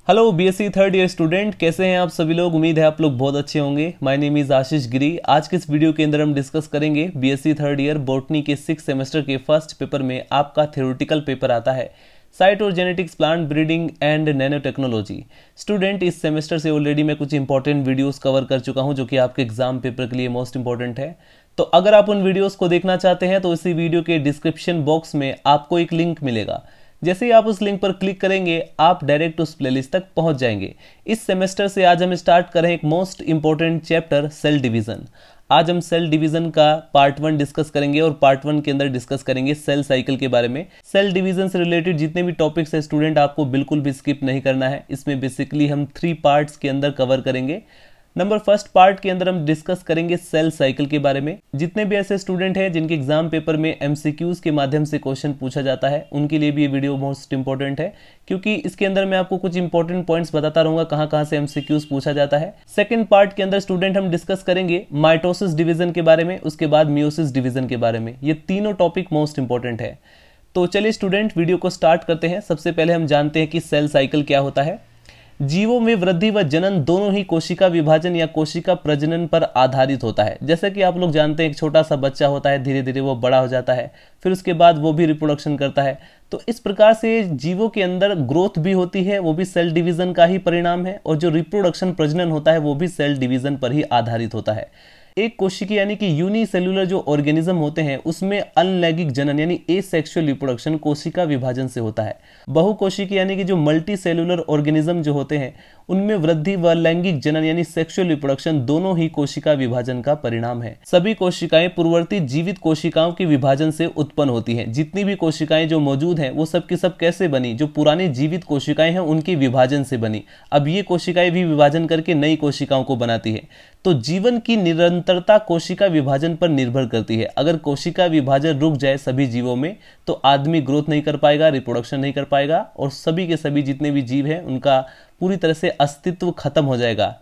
Hello BSc third year student, कैसे हैं आप सभी लोग। उम्मीद है आप लोग बहुत अच्छे होंगे। माय नेम इज़ आशीष गिरी। आज के इस वीडियो के अंदर हम डिस्कस करेंगे बीएससी थर्ड ईयर बॉटनी के 6 सेमेस्टर के फर्स्ट पेपर में आपका थ्योरेटिकल पेपर आता है साइट और genetics, plant breeding and nano technology. Student, इस सेमेस्टर से ऑलरेडी मैं कुछ इंपॉर्टेंट वीडियोस कवर कर चुका हूं जो कि आपके एग्जाम पेपर के लिए मोस्ट इंपॉर्टेंट है। तो अगर आप उन वीडियोस को देखना चाहते हैं तो इसी वीडियो के डिस्क्रिप्शन बॉक्स में आपको एक लिंक मिलेगा। जैसे ही आप उस लिंक पर क्लिक करेंगे आप डायरेक्ट उस प्लेलिस्ट तक पहुंच जाएंगे। इस सेमेस्टर से आज हम स्टार्ट करें एक most important chapter cell division. आज हम सेल डिवीजन का पार्ट 1 डिस्कस करेंगे और पार्ट 1 के अंदर डिस्कस करेंगे सेल साइकिल के बारे में। सेल डिवीजन से रिलेटेड जितने भी टॉपिक्स है स्टूडेंट, आपको बिल्कुल भी स्किप नहीं करना है। इसमें बेसिकली हम 3 पार्ट्स के अंदर कवर करेंगे। नंबर फर्स्ट पार्ट के अंदर हम डिस्कस करेंगे सेल साइकिल के बारे में। जितने भी ऐसे स्टूडेंट हैं जिनके एग्जाम पेपर में एमसीक्यूज के माध्यम से क्वेश्चन पूछा जाता है उनके लिए भी ये वीडियो मोस्ट इंपॉर्टेंट है, क्योंकि इसके अंदर मैं आपको कुछ इंपॉर्टेंट पॉइंट्स बताता रहूंगा कहां कहां से एमसीक्यूज पूछा जाता है। सेकंड पार्ट के अंदर स्टूडेंट हम डिस्कस करेंगे माइटोसिस डिवीजन के बारे में, उसके बाद मियोसिस डिवीजन के बारे में। ये तीनों टॉपिक मोस्ट इंपॉर्टेंट है। तो चलिए स्टूडेंट वीडियो को स्टार्ट करते हैं। सबसे पहले हम जानते हैं कि सेल साइकिल क्या होता है। जीवों में वृद्धि व जनन दोनों ही कोशिका विभाजन या कोशिका प्रजनन पर आधारित होता है। जैसे कि आप लोग जानते हैं एक छोटा सा बच्चा होता है, धीरे धीरे वो बड़ा हो जाता है, फिर उसके बाद वो भी रिप्रोडक्शन करता है। तो इस प्रकार से जीवों के अंदर ग्रोथ भी होती है, वो भी सेल डिवीजन का ही परिणाम है, और जो रिप्रोडक्शन प्रजनन होता है वो भी सेल डिवीजन पर ही आधारित होता है। एक कोशिकी यानी कि यूनिसेलुलर जो ऑर्गेनिज्म होते हैं उसमें अनलैंगिक जनन यानी एसेक्सुअल रिप्रोडक्शन कोशिका विभाजन से होता है। बहुकोशिकी यानी कि जो मल्टी सेलुलर ऑर्गेनिज्म जो होते हैं उनमें वृद्धि व लैंगिक जनन यानी सेक्सुअल रिप्रोडक्शन दोनों ही कोशिका विभाजन का परिणाम है। सभी कोशिकाएं पूर्ववर्ती जीवित कोशिकाओं के विभाजन से उत्पन्न होती हैं। जितनी भी कोशिकाएं जो मौजूद हैं वो सब की सब कैसे बनी, जो पुरानी जीवित कोशिकाएं हैं उनके विभाजन से बनी। अब ये कोशिकाएं भी विभाजन करके नई कोशिकाओं को बनाती है। तो जीवन की निरंतरता कोशिका विभाजन पर निर्भर करती है। अगर कोशिका विभाजन रुक जाए सभी जीवों में तो आदमी ग्रोथ नहीं कर पाएगा, रिप्रोडक्शन नहीं कर पाएगा, और सभी के सभी जितने भी जीव हैं उनका पूरी तरह से अस्तित्व खत्म हो जाएगा।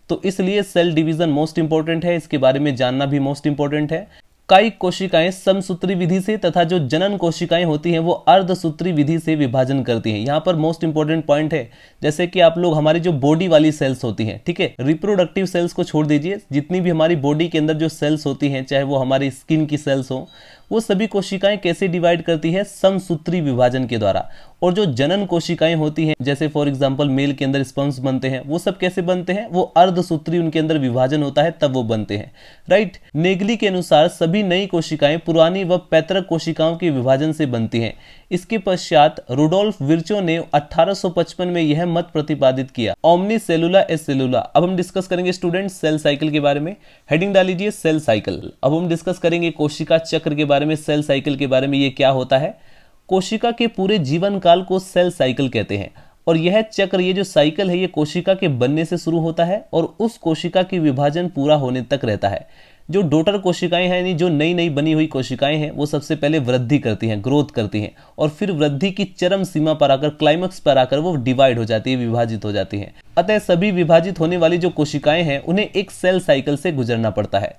तो इसलिए सेल डिवीजन मोस्ट इंपॉर्टेंट है, इसके बारे में जानना भी मोस्ट इंपॉर्टेंट है। कायिक कोशिकाएं समसूत्री विधि से तथा जो जनन कोशिकाएं होती हैं वो अर्धसूत्री विधि से विभाजन करती हैं। यहाँ पर मोस्ट इंपॉर्टेंट पॉइंट है, जैसे कि आप लोग हमारी जो बॉडी वाली सेल्स होती हैं, ठीक है, रिप्रोडक्टिव सेल्स को छोड़ दीजिए, जितनी भी हमारी बॉडी के अंदर जो सेल्स होती हैं, चाहे वो हमारी स्किन की सेल्स हो, वो सभी कोशिकाएं कैसे डिवाइड करती है, समसूत्री विभाजन के द्वारा। और जो जनन कोशिकाएं होती हैं, जैसे फॉर एग्जांपल मेल के अंदर स्पर्म्स बनते हैं, वो सब कैसे बनते हैं, वो अर्धसूत्री उनके अंदर विभाजन होता है तब वो बनते हैं, राइट। नेगली के अनुसार सभी नई कोशिकाएं पुरानी व पैतृक कोशिकाओं के विभाजन से बनती हैं। इसके पश्चात रुडोल्फ विर्चो ने 1855 में यह मत प्रतिपादित किया, ओमनी सेलुला एस सेलुला। अब हम डिस्कस करेंगे स्टूडेंट सेल साइकिल के बारे में। हेडिंग डाल लीजिए सेल साइकिल। अब हम डिस्कस करेंगे कोशिका चक्र के बारे में, सेल साइकिल के बारे में। ये क्या होता है? कोशिका के पूरे जीवन काल को सेल साइकिल कहते हैं, और यह चक्र, ये जो साइकिल है, ये कोशिका के बनने से शुरू होता है और उस कोशिका की विभाजन पूरा होने तक रहता है। जो डॉटर कोशिकाएं हैं यानी जो नई नई बनी हुई कोशिकाएं हैं वो सबसे पहले वृद्धि करती हैं, ग्रोथ करती हैं, और फिर वृद्धि की चरम सीमा पर आकर, क्लाइमैक्स पर आकर वो डिवाइड हो जाती है, विभाजित हो जाती हैं। अतः सभी विभाजित होने वाली जो कोशिकाएं हैं उन्हें एक सेल साइकिल से गुजरना पड़ता है।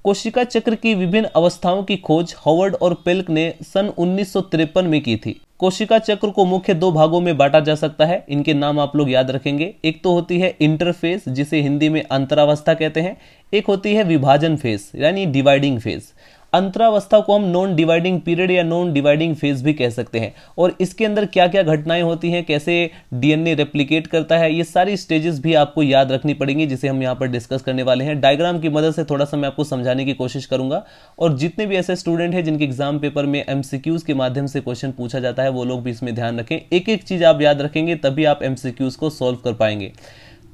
कोशिका चक्र की विभिन्न अवस्थाओं की खोज हॉवर्ड और पेल्क ने सन 1953 में की थी। कोशिका चक्र को मुख्य 2 भागों में बांटा जा सकता है। इनके नाम आप लोग याद रखेंगे। एक तो होती है इंटरफेज, जिसे हिंदी में अंतरावस्था कहते हैं। एक होती है विभाजन फेज यानी डिवाइडिंग फेज। अंतरावस्था को हम नॉन डिवाइडिंग पीरियड या नॉन डिवाइडिंग फेज भी कह सकते हैं। और इसके अंदर क्या क्या घटनाएं होती हैं, कैसे डीएनए रेप्लिकेट करता है, ये सारी स्टेजेस भी आपको याद रखनी पड़ेंगी, जिसे हम यहाँ पर डिस्कस करने वाले हैं। डायग्राम की मदद से थोड़ा सा मैं आपको समझाने की कोशिश करूंगा, और जितने भी ऐसे स्टूडेंट हैं जिनके एग्जाम पेपर में एमसीक्यूज के माध्यम से क्वेश्चन पूछा जाता है वो लोग भी इसमें ध्यान रखें। एक एक चीज आप याद रखेंगे तभी आप एमसीक्यूज को सॉल्व कर पाएंगे।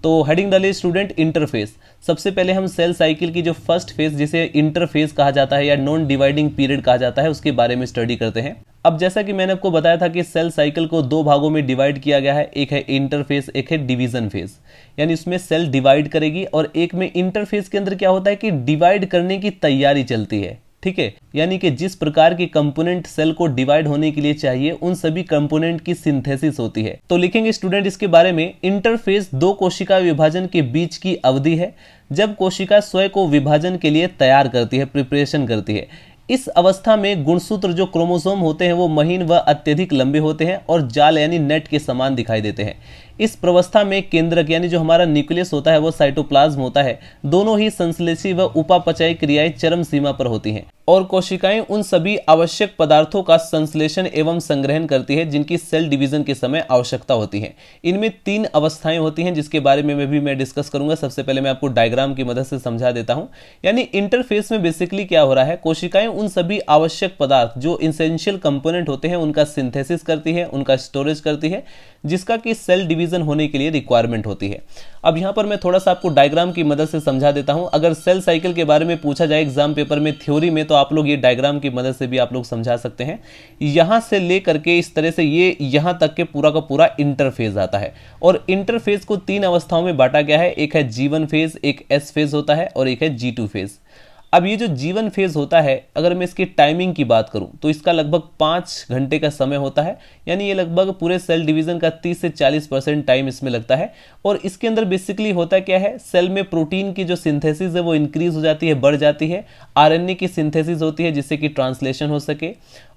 तो हेडिंग डालिए स्टूडेंट इंटरफेस। सबसे पहले हम सेल साइकिल की जो फर्स्ट फेज, जिसे इंटरफेज कहा जाता है या नॉन डिवाइडिंग पीरियड कहा जाता है, उसके बारे में स्टडी करते हैं। अब जैसा कि मैंने आपको बताया था कि सेल साइकिल को 2 भागों में डिवाइड किया गया है। एक है इंटरफेज, एक है डिवीजन फेज, यानी इसमें सेल डिवाइड करेगी, और एक में इंटरफेज के अंदर क्या होता है कि डिवाइड करने की तैयारी चलती है, ठीक है। यानी कि जिस प्रकार के कंपोनेंट सेल को डिवाइड होने के लिए चाहिए उन सभी कंपोनेंट की सिंथेसिस होती है। तो लिखेंगे स्टूडेंट इसके बारे में। इंटरफेज 2 कोशिका विभाजन के बीच की अवधि है जब कोशिका स्वयं को विभाजन के लिए तैयार करती है, प्रिपरेशन करती है। इस अवस्था में गुणसूत्र जो क्रोमोसोम होते हैं वो महीन व अत्यधिक लंबे होते हैं और जाल यानी नेट के समान दिखाई देते हैं। इस प्रवस्था में केंद्रक यानी जो हमारा न्यूक्लियस होता है वो साइटोप्लाज्म होता है, दोनों ही संश्लेषी व उपापचयी क्रियाएं चरम सीमा पर होती हैं और कोशिकाएं उन सभी आवश्यक पदार्थों का संश्लेषण एवं संग्रहण करती है जिनकी सेल डिवीजन के समय आवश्यकता होती है। इनमें 3 अवस्थाएं होती हैं जिसके बारे में मैं डिस्कस करूंगा। सबसे पहले मैं आपको डायग्राम की मदद से समझा देता हूं। यानी इंटरफेस में बेसिकली क्या हो रहा है, कोशिकाएं उन सभी आवश्यक पदार्थ जो इंसेंशियल कंपोनेंट होते हैं उनका सिंथेसिस करती है, उनका स्टोरेज करती है, जिसका कि सेल डिवीजन होने के लिए रिक्वायरमेंट होती है। अब यहां पर मैं थोड़ा सा आपको डायग्राम की मदद से समझा देता हूं। अगर सेल साइकिल के बारे में पूछा जाए एग्जाम पेपर में थ्योरी में, तो आप लोग ये डायग्राम की मदद से भी आप लोग समझा सकते हैं। यहां से लेकर के इस तरह से ये यहां तक के पूरा का पूरा इंटरफेज आता है और इंटरफेज को 3 अवस्थाओं में बांटा गया है। एक है G1 फेज, एक S फेज होता है और एक है G2 फेज। अब ये जो G1 फेज होता है, अगर मैं इसकी टाइमिंग की बात करूं तो इसका लगभग 5 घंटे का समय होता है। यानी ये लगभग पूरे सेल डिवीजन का 30 से 40% टाइम इसमें लगता है। और इसके अंदर बेसिकली होता क्या है, सेल में प्रोटीन की जो सिंथेसिस है वो इंक्रीज हो जाती है, बढ़ जाती है। आरएनए की सिंथेसिस होती है जिससे कि ट्रांसलेशन हो सके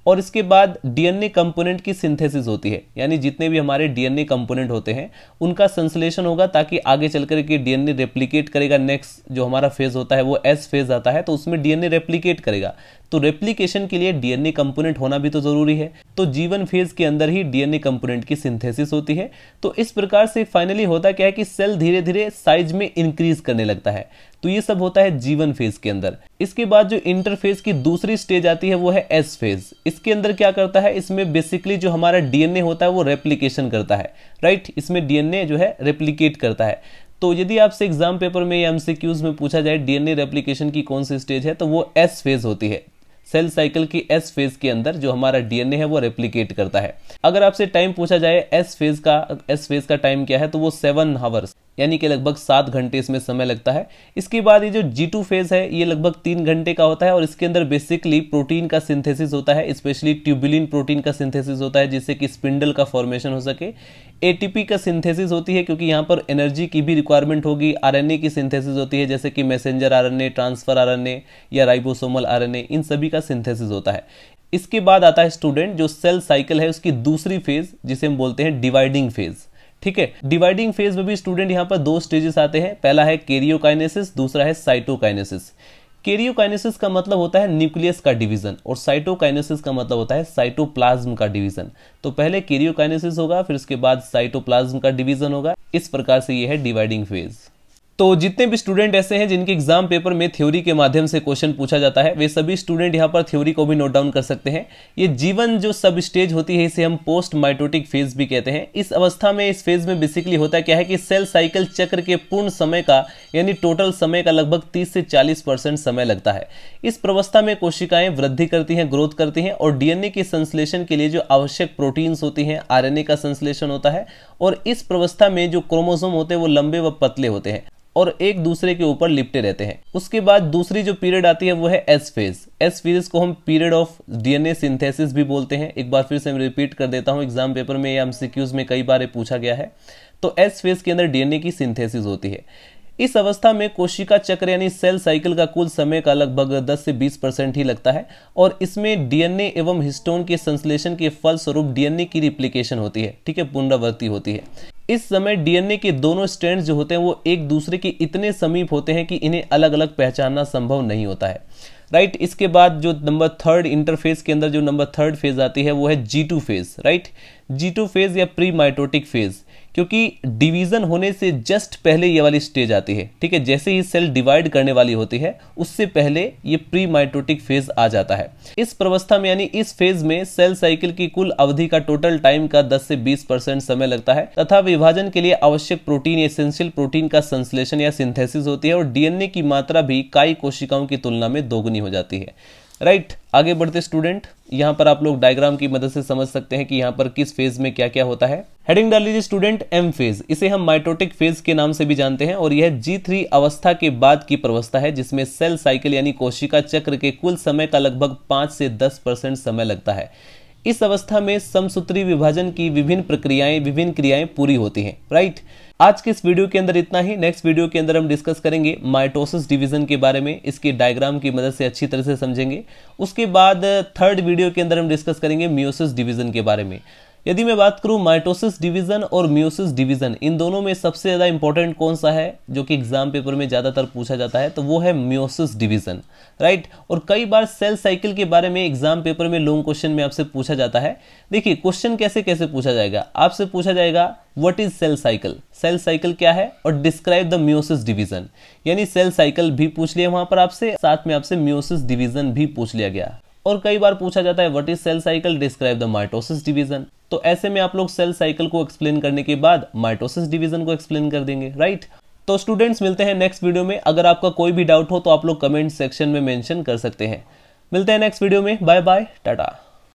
और इसके बाद डीएनए कंपोनेंट की सिंथेसिस होती है। यानी जितने भी हमारे डीएनए कंपोनेंट होते हैं उनका संश्लेषण होगा ताकि आगे चलकर के डीएनए रेप्लिकेट करेगा। नेक्स्ट जो हमारा फेज होता है वो एस फेज आता है, तो उसमें डीएनए रेप्लिकेट करेगा। तो रेप्लिकेशन के लिए डीएनए कंपोनेंट होना भी तो जरूरी है। तो G1 फेज के अंदर ही डीएनए कंपोनेंट की सिंथेसिस होती है। तो इस प्रकार से फाइनली होता क्या है कि सेल धीरे धीरे साइज में इंक्रीज करने लगता है। तो ये सब होता है G1 फेज के अंदर। इसके बाद जो इंटरफेज की दूसरी स्टेज आती है वो है S फेज। इसके अंदर क्या करता है, इसमें बेसिकली जो हमारा डीएनए होता है वो रेप्लिकेशन करता है, राइट। इसमें डीएनए जो है रेप्लिकेट करता है। तो यदि आपसे एग्जाम पेपर में या एमसीक्यूज में पूछा जाए डीएनए रेप्लिकेशन की कौन सी स्टेज है, तो वो S फेज होती है। सेल साइकिल की S फेज के अंदर जो हमारा डीएनए है वो रेप्लिकेट करता है। अगर आपसे टाइम पूछा जाए S फेज का टाइम क्या है, तो वो 7 आवर्स यानी कि लगभग 7 घंटे इसमें समय लगता है। इसके बाद ये जो G2 फेज है ये लगभग 3 घंटे का होता है और इसके अंदर बेसिकली प्रोटीन का सिंथेसिस होता है, स्पेशली ट्यूबुलिन प्रोटीन का सिंथेसिस होता है जिससे कि स्पिंडल का फॉर्मेशन हो सके। एटीपी का सिंथेसिस होती है क्योंकि यहाँ पर एनर्जी की भी रिक्वायरमेंट होगी। आरएनए की सिंथेसिस होती है जैसे कि मैसेंजर आरएनए, ट्रांसफर आरएनए या राइबोसोमल आरएनए, इन सभी का सिंथेसिस होता है। इसके बाद आता है स्टूडेंट जो सेल साइकिल है उसकी दूसरी फेज जिसे हम बोलते हैं डिवाइडिंग फेज। ठीक है, डिवाइडिंग फेज में भी स्टूडेंट यहाँ पर 2 स्टेजेस आते हैं। पहला है कैरियोकाइनेसिस, दूसरा है साइटोकाइनेसिस। कैरियोकाइनेसिस का मतलब होता है न्यूक्लियस का डिवीजन और साइटोकाइनेसिस का मतलब होता है साइटोप्लाज्म का डिवीजन। तो पहले कैरियोकाइनेसिस होगा, फिर उसके बाद साइटोप्लाज्म का डिवीजन होगा। इस प्रकार से ये है डिवाइडिंग फेज। तो जितने भी स्टूडेंट ऐसे हैं जिनके एग्जाम पेपर में थ्योरी के माध्यम से क्वेश्चन पूछा जाता है, वे सभी स्टूडेंट यहाँ पर थ्योरी को भी नोट डाउन कर सकते हैं। ये G1 जो सब स्टेज होती है इसे हम पोस्ट माइटोटिक फेज भी कहते हैं। इस अवस्था में, इस फेज में बेसिकली होता क्या है कि सेल साइकिल चक्र के पूर्ण समय का यानी टोटल समय का लगभग 30 से 40% समय लगता है। इस प्रवस्था में कोशिकाएं वृद्धि करती हैं, ग्रोथ करती हैं और डीएनए के संश्लेषण के लिए जो आवश्यक प्रोटीन्स होती हैं, आरएनए का संश्लेषण होता है। और इस प्रवस्था में जो क्रोमोसोम होते हैं वो लंबे व पतले होते हैं और एक दूसरे के ऊपर लिपटे रहते हैं। उसके बाद दूसरी जो पीरियड आती है वो है एस फेज। एस फेज को हम पीरियड ऑफ डीएनए सिंथेसिस भी बोलते हैं। एक बार फिर से मैं रिपीट कर देता हूं, एग्जाम पेपर में या एमसीक्यूज में कई बार पूछा गया है। तो एस फेज के अंदर डीएनए की सिंथेसिस होती है। इस अवस्था में कोशिका चक्र यानी सेल साइकिल का कुल समय का लगभग 10 से 20% ही लगता है और इसमें डीएनए एवं हिस्टोन के संश्लेषण के फलस्वरूप डीएनए की रिप्लिकेशन होती है। ठीक है, पुनरावृत्ति होती है। इस समय डीएनए के दोनों स्ट्रैंड्स जो होते हैं वो एक दूसरे के इतने समीप होते हैं कि इन्हें अलग अलग पहचानना संभव नहीं होता है, राइट। इसके बाद जो नंबर 3 इंटरफेज के अंदर जो नंबर 3 फेज आती है वो है G2 phase, right. G2 phase या प्री माइटोटिक फेज, क्योंकि डिवीजन होने से जस्ट पहले ये वाली स्टेज आती है। ठीक है, जैसे ही सेल डिवाइड करने वाली होती है उससे पहले ये प्री माइटोटिक फेज आ जाता है। इस प्रवस्था में यानी इस फेज में सेल साइकिल की कुल अवधि का टोटल टाइम का 10 से 20% समय लगता है तथा विभाजन के लिए आवश्यक प्रोटीन, एसेंशियल प्रोटीन का संश्लेषण या सिंथेसिस होती है और डीएनए की मात्रा भी काई कोशिकाओं की तुलना में दोगुनी हो जाती है, राइट। आगे बढ़ते स्टूडेंट, यहाँ पर आप लोग डायग्राम की मदद से समझ सकते हैं कि यहाँ पर किस फेज में क्या क्या होता है। हेडिंग डाल लीजिए स्टूडेंट M फेज। इसे हम माइटोटिक फेज के नाम से भी जानते हैं और यह G3 अवस्था के बाद की प्रवस्था है जिसमें सेल साइकिल यानी कोशिका चक्र के कुल समय का लगभग 5 से 10% समय लगता है। इस अवस्था में समसूत्री विभाजन की विभिन्न क्रियाएं पूरी होती हैं, राइट। आज के इस वीडियो के अंदर इतना ही। नेक्स्ट वीडियो के अंदर हम डिस्कस करेंगे माइटोसिस डिवीजन के बारे में, इसके डायग्राम की मदद से अच्छी तरह से समझेंगे। उसके बाद 3rd वीडियो के अंदर हम डिस्कस करेंगे मियोसिस डिवीजन के बारे में। यदि मैं बात करूं माइटोसिस डिवीजन और मियोसिस डिवीजन, इन दोनों में सबसे ज़्यादा इंपॉर्टेंट कौन सा है जो कि एग्जाम पेपर में ज़्यादातर पूछा जाता है, तो वो है मियोसिस डिवीजन, राइट। और कई बार सेल साइकिल के बारे में एग्जाम पेपर में लॉन्ग क्वेश्चन में आपसे पूछा जाता है। देखिए क्वेश्चन कैसे कैसे पूछा जाएगा, आपसे पूछा जाएगा what is cell cycle, cell cycle क्या है, और डिस्क्राइब द मियोसिस डिवीजन, यानी सेल साइकिल भी पूछ लिया वहां पर आपसे, साथ में आपसे मियोसिस डिवीजन भी पूछ लिया गया। और कई बार पूछा जाता है what is cell cycle, describe the mitosis division. तो ऐसे में आप लोग सेल साइकिल को एक्सप्लेन करने के बाद माइटोसिस डिवीजन को एक्सप्लेन कर देंगे, राइट। तो स्टूडेंट्स मिलते हैं नेक्स्ट वीडियो में। अगर आपका कोई भी डाउट हो तो आप लोग कमेंट सेक्शन में मेंशन कर सकते हैं। मिलते हैं नेक्स्ट वीडियो में। Bye bye, Tata.